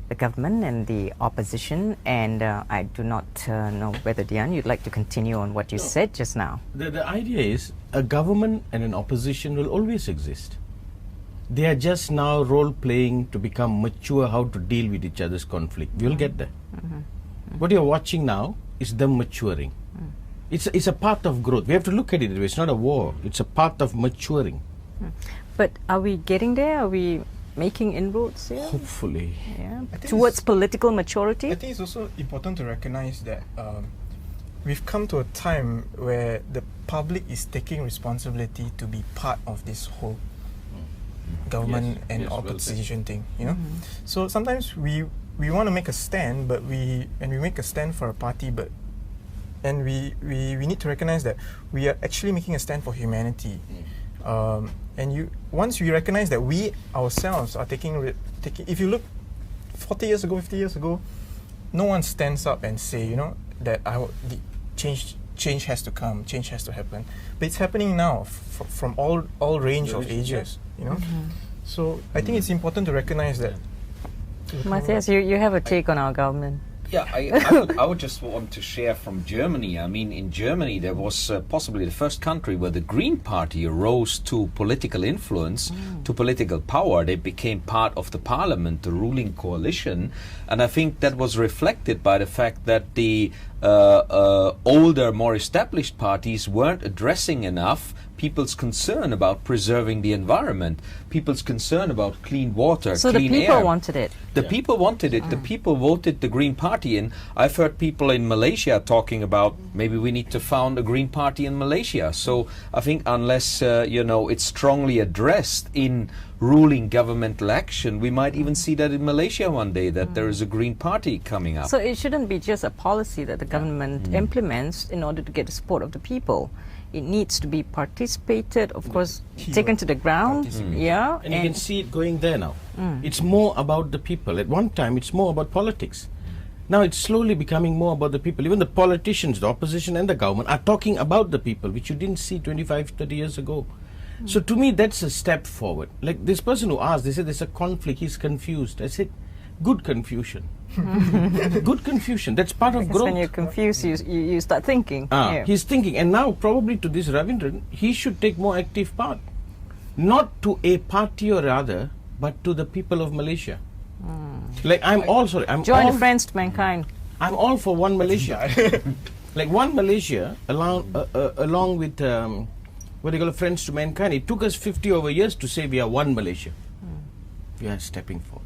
the government and the opposition, and I do not know whether, Dhyan, you'd like to continue on what you said just now. The idea is a government and an opposition will always exist. They are just now role-playing to become mature how to deal with each other's conflict. We'll get there. What you're watching now is them maturing. It's a part of growth. We have to look at it. It's not a war. It's a part of maturing. But are we getting there? Are we making inroads here? Hopefully. Yeah. Towards political maturity? I think it's also important to recognize that we've come to a time where the public is taking responsibility to be part of this whole government and opposition thing, you know. So sometimes we want to make a stand, but we make a stand for a party, but we need to recognize that we are actually making a stand for humanity. And once we recognize that we ourselves are taking, if you look 40 years ago, 50 years ago, no one stands up and say, you know, that the change has to come, change has to happen. But it's happening now from all range of ages, you know. So I think it's important to recognize that. Matthias, you have a take on our government. Yeah, I would just want to share from Germany. I mean, in Germany, there was possibly the first country where the Green Party rose to political influence, to political power. They became part of the parliament, the ruling coalition. And I think that was reflected by the fact that the older, more established parties weren't addressing enough people's concern about preserving the environment, people's concern about clean water, so clean air. So the people wanted it? The people wanted it. The people voted the Green Party in. I've heard people in Malaysia talking about maybe we need to found a Green Party in Malaysia. So I think unless, you know, it's strongly addressed in ruling governmental action, we might even see that in Malaysia one day, that there is a Green Party coming up. So it shouldn't be just a policy that the government implements in order to get the support of the people. It needs to be participated, of course, taken to the ground. Yeah, and you can see it going there now. It's more about the people. At one time, it's more about politics. Now it's slowly becoming more about the people. Even the politicians, the opposition and the government are talking about the people, which you didn't see 25, 30 years ago. So to me, that's a step forward. Like this person who asked, they said there's a conflict, he's confused. I said, good confusion. Good confusion. That's part of growth. When you're confused, you start thinking. He's thinking, and now probably to this Ravindran, he should take more active part, not to a party or other, but to the people of Malaysia. Like I'm join friends to mankind. I'm all for one Malaysia. Like one Malaysia, along with what do you call friends to mankind. It took us 50 over years to say we are one Malaysia. We are stepping forward.